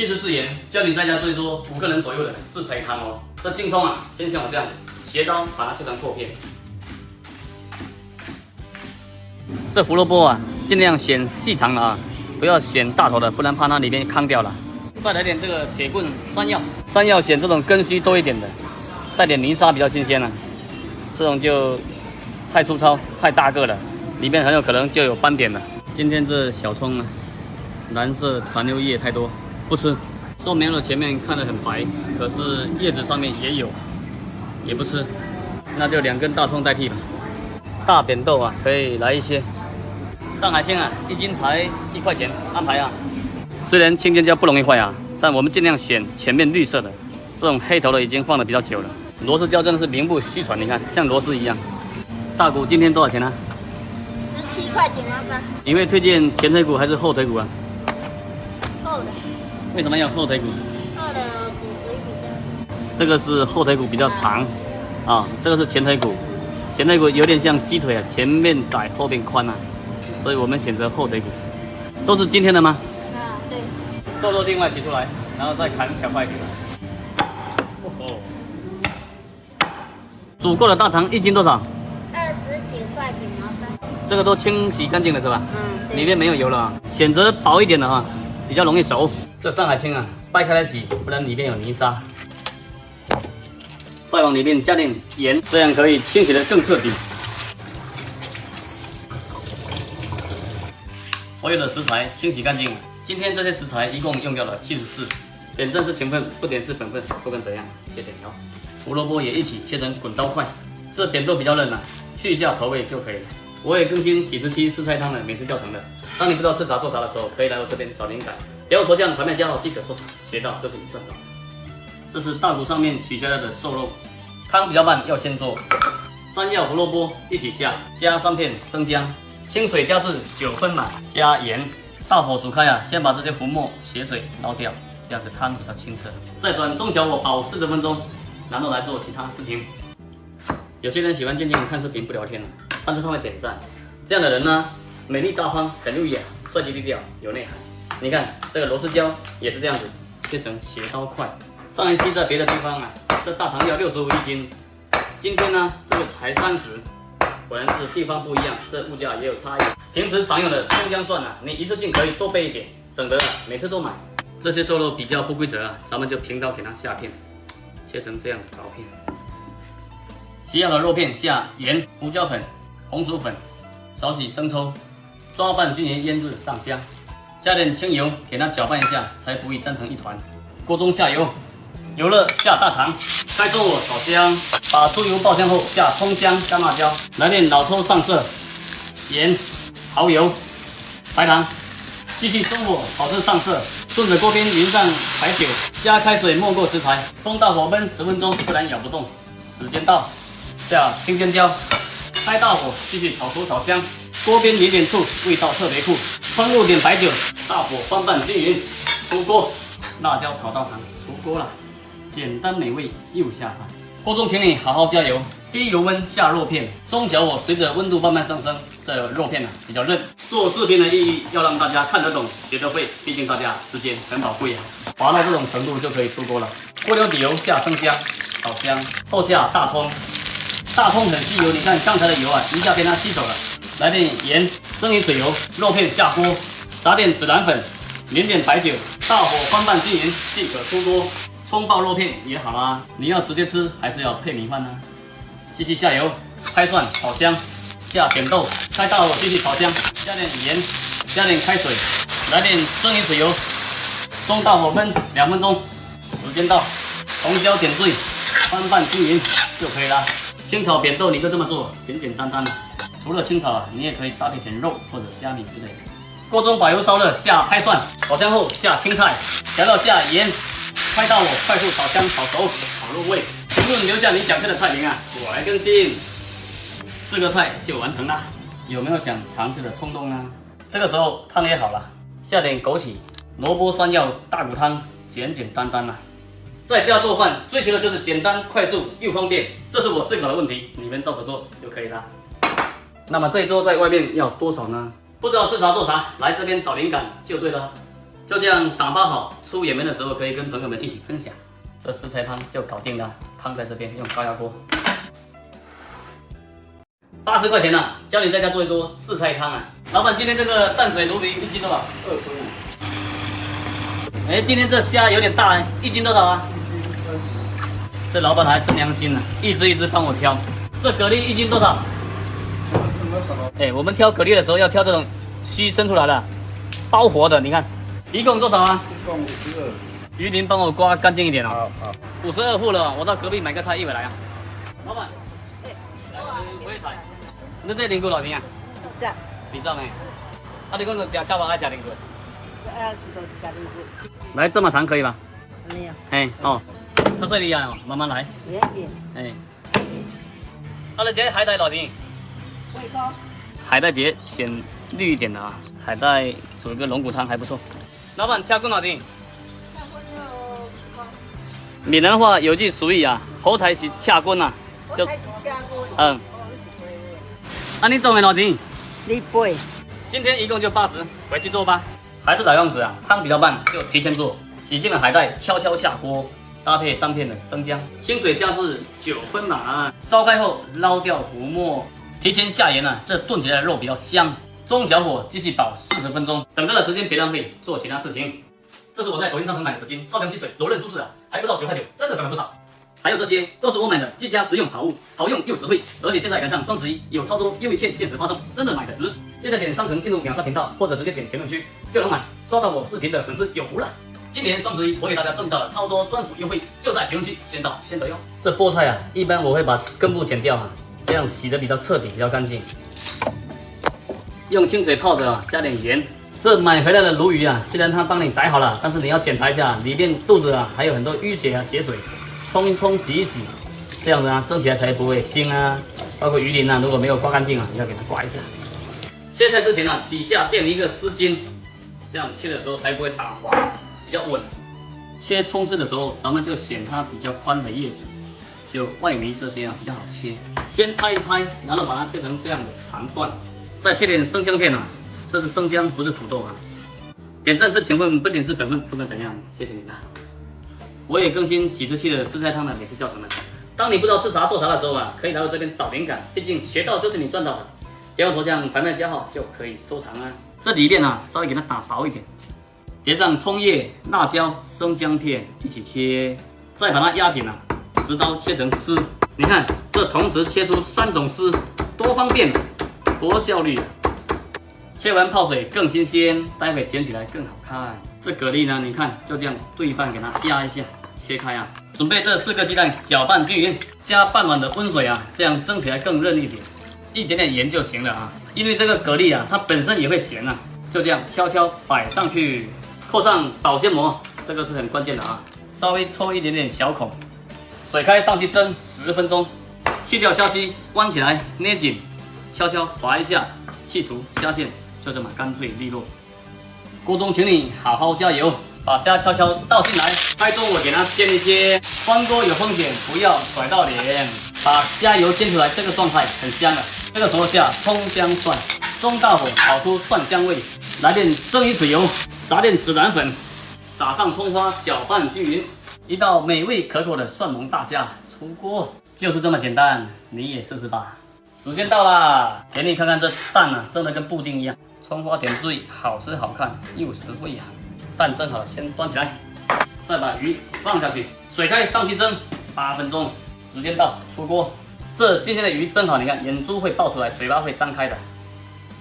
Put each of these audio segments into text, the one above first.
74元，教你在家做一桌5个人左右的四菜汤哦。这净葱啊，先像我这样斜刀把它切成薄片。这胡萝卜啊，尽量选细长的啊，不要选大头的，不然怕它里面糠掉了。再来点这个铁棍山药，山药选这种根须多一点的，带点泥沙比较新鲜啊。这种就太粗糙、太大个了，里面很有可能就有斑点了。今天这小葱啊，蓝色残留叶太多，不吃。树苗的前面看得很白，可是叶子上面也有，也不吃，那就2根大葱代替吧。大扁豆啊，可以来一些。上海青啊，1斤才1块钱，安排啊。虽然青尖椒不容易坏啊，但我们尽量选前面绿色的，这种黑头的已经放得比较久了。螺丝椒真的是名不虚传，你看像螺丝一样。大骨今天多少钱呢？17块钱啊，爸。你会推荐前腿骨还是后腿骨啊？厚的。为什么要后腿骨？厚的骨髓比较。这个是后腿骨比较长啊，这个是前腿骨。前腿骨有点像鸡腿啊，前面窄后面宽啊，所以我们选择后腿骨。都是今天的吗？啊，对。瘦肉另外取出来，然后再砍小块给它。哦，煮过的大肠1斤多少？29块钱啊，爸。这个都清洗干净了是吧？嗯，里面没有油了啊。选择薄一点的哈，比较容易熟。这上海青啊，掰开来洗，不然里面有泥沙。再往里面加点盐，这样可以清洗得更彻底。所有的食材清洗干净了。今天这些食材一共用掉了74，点正是成分，不点是本分，不管怎样，谢谢你哦。胡萝卜也一起切成滚刀块。这扁豆比较嫩啊，去一下头味就可以了。我也更新几十期四菜汤的美食教程了。当你不知道吃啥做啥的时候，可以来我这边找灵感。点我头像旁边加号即可收藏，学到就是赚到。这是大骨上面取下来的瘦肉，汤比较慢，要先做。山药、胡萝卜一起下，加3片生姜，清水加至9分满，加盐，大火煮开啊，先把这些糊末、血水捞掉，这样子汤比较清澈。再转中小火熬40分钟，然后来做其他事情。有些人喜欢静静看视频不聊天了，但是他会点赞。这样的人呢，美丽大方，很优雅，帅气低调，有内涵。你看这个螺丝椒也是这样子，切成斜刀块。上一期在别的地方啊，这大肠要651斤，今天呢这个才30，果然是地方不一样，这物价也有差异。平时常用的葱姜蒜啊，你一次性可以多备一点，省得每次都买。这些瘦肉比较不规则啊，咱们就平刀给它下片，切成这样的薄片。洗好的肉片下盐、胡椒粉、红薯粉，少许生抽，抓拌均匀腌制上浆，加点清油给它搅拌一下，才不易粘成一团。锅中下油。油热下大肠，开中火炒香，把猪油爆香后下葱姜、干辣椒，来点老抽上色，盐、蚝油、白糖，继续中火炒至上色，顺着锅边淋上白酒，加开水没过食材，中大火焖10分钟，不然咬不动。时间到，下青尖椒，开大火继续炒熟炒香，锅边淋点醋，味道特别酷，放入点白酒，大火翻拌均匀，出锅。辣椒炒大肠出锅了。简单美味又下饭。锅中请你好好加油，低油温下肉片，中小火随着温度慢慢上升，这肉片比较嫩。做视频的意义要让大家看得懂、学得会，毕竟大家时间很宝贵啊。滑到这种程度就可以出锅了。锅留底油下生姜，炒香后下大葱，大葱很吸油，你看刚才的油啊，一下被它吸走了。来点盐，蒸一水油，肉片下锅，撒点孜然粉，淋点白酒，大火翻拌均匀即可出锅。葱爆肉片也好啦，你要直接吃还是要配米饭呢？继续下油，开蒜炒香，下扁豆，开大火继续炒香，加点盐，加点开水，来点蒸一水油，中大火焖2分钟。时间到，红椒点缀，翻拌均匀就可以了。清炒扁豆你就这么做，简简单单。除了清炒啊，你也可以搭配点肉或者虾米之类的。锅中把油烧热，下拍蒜，炒香后下青菜，调料下盐。开大火，快速炒香、炒熟、炒入味。评论留下你想吃的菜名啊，我来更新。4个菜就完成了，有没有想尝试的冲动呢？这个时候汤也好了，下点枸杞，萝卜山药大骨汤，简简单单啊。在家做饭追求的就是简单、快速又方便，这是我思考的问题，你们照着做就可以了。那么这一桌在外面要多少呢？不知道吃啥做啥，来这边找灵感就对了。就这样打包好，出远门的时候可以跟朋友们一起分享。这四菜汤就搞定了，汤在这边，用高压锅。80块钱啊，教你在家做一桌四菜汤啊。老板，今天这个淡水鲈鱼一斤多少？25。哎，今天这虾有点大哎，一斤多少啊？1斤30。这老板还真良心啊，一只一只帮我挑。这蛤蜊一斤多少？哎，我们挑蛤蜊的时候要挑这种须伸出来的，包活的。你看，一共多少啊？一共52。鱼鳞帮我刮干净一点哦。好。52户了，我到隔壁买个菜一回来啊。老板，不会菜，你这零骨偌钱啊？20呢。啊，你讲说吃超包还是吃零骨？吃到加零骨。来这么长可以吧？可以啊。哎哦，太碎厉害了，慢慢来。哎。啊，你这海带偌钱？胃口。海带节选绿一点的啊，海带煮一个龙骨汤还不错。老板，掐棍偌钱？下锅就10块。闽南话有句俗语啊，好菜是掐棍啊。我才是加锅。嗯。啊，你总的多少钱200。今天一共就80，回去做吧。还是老样子啊，汤比较慢，就提前做。洗净了海带，悄悄下锅，搭配3片的生姜，清水加至9分满。烧开后捞掉糊末，提前下盐啊，这炖起来的肉比较香。中小火继续煲40分钟，等着的时间别浪费，做其他事情。这是我在抖音商城买的纸巾，超强吸水，柔韧舒适啊，还不到9块9，真的省了不少。还有这些都是我买的居家实用好物，好用又实惠，而且现在赶上双11，有超多优惠券限时发送，真的买的值。现在点商城进入秒杀频道，或者直接点评论区就能买，刷到我视频的粉丝有福了。今年双11，我给大家赠到了超多专属优惠，就在评论区先到先得哟。这菠菜啊，一般我会把根部剪掉啊，这样洗的比较彻底，比较干净。用清水泡着啊，加点盐。这买回来的鲈鱼啊，虽然它帮你宰好了，但是你要检查一下里面肚子啊还有很多淤血啊、血水。冲一冲，洗一洗，这样子啊，蒸起来才不会腥啊。包括鱼鳞啊，如果没有刮干净啊，要给它刮一下。切菜之前啊，底下垫一个丝巾，这样切的时候才不会打滑，比较稳。切葱丝的时候，咱们就选它比较宽的叶子，就外围这些啊比较好切。先拍一拍，然后把它切成这样的长段，再切点生姜片啊，这是生姜，不是土豆啊。点赞是请问，不点是本分，不管怎样，谢谢你们。我也更新几十期的四菜汤的美食教程了。当你不知道吃啥做啥的时候啊，可以来到这边找灵感，毕竟学到就是你赚到的。点我头像拍卖加号就可以收藏啊。这里面啊，稍微给它打薄一点，叠上葱叶、辣椒、生姜片一起切，再把它压紧啊，直刀切成丝。你看，这同时切出3种丝，多方便，多效率啊！切完泡水更新鲜，待会卷起来更好看。这蛤蜊呢，你看就这样对半给它压一下。切开啊，准备这4个鸡蛋，搅拌均匀，加半碗的温水啊，这样蒸起来更韧一点。一点点盐就行了啊，因为这个蛤蜊啊，它本身也会咸啊。就这样悄悄摆上去，扣上保鲜膜，这个是很关键的啊。稍微抽一点点小孔，水开上去蒸10分钟，去掉虾须，关起来捏紧，悄悄划一下，去除虾线，就这么干脆利落。锅中请你好好加油。把虾悄悄倒进来，开中火给它煎一煎。翻锅有风险，不要甩到脸。把虾油煎出来，这个状态很香的。这个时候下葱姜蒜，中大火炒出蒜香味。来点蒸鱼水油，撒点孜然粉，撒上葱花，搅拌均匀。一道美味可口的蒜蓉大虾出锅，就是这么简单，你也试试吧。时间到啦，给你看看这蛋啊，蒸得跟布丁一样。葱花点缀，好吃好看又实惠呀。蛋蒸好了，先端起来，再把鱼放下去，水开上去蒸8分钟。时间到，出锅。这新鲜的鱼蒸好，你看眼珠会爆出来，嘴巴会张开的。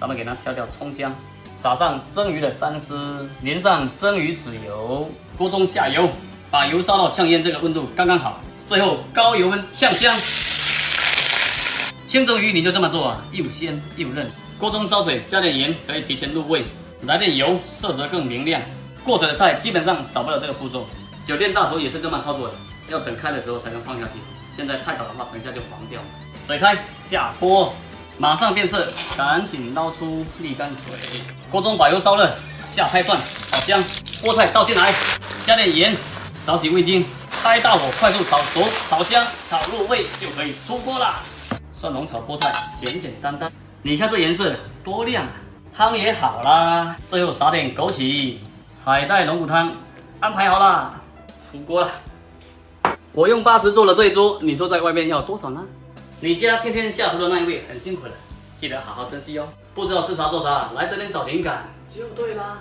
咱们给它挑掉葱姜，撒上蒸鱼的3丝，淋上蒸鱼豉油，锅中下油，把油烧到呛烟这个温度刚刚好。最后高油温呛香。清蒸鱼你就这么做啊，又鲜又韧。锅中烧水，加点盐，可以提前入味。来点油，色泽更明亮。过水的菜基本上少不了这个步骤，酒店大厨也是这么操作的，要等开的时候才能放下去。现在太早的话，等一下就黄掉了。水开下锅，马上变色，赶紧捞出沥干水。锅中把油烧热，下拍蒜，炒香。菠菜倒进来，加点盐，少许味精，开大火快速炒熟、炒香、炒入味就可以出锅啦。蒜蓉炒菠菜，简简单单。你看这颜色多亮啊！汤也好啦，最后撒点枸杞。海带龙骨汤安排好了，出锅了。我用80做了这一桌，你说在外面要多少呢？你家天天下厨的那一位很辛苦了，记得好好珍惜哦。不知道吃啥做啥，来这边找灵感就对啦。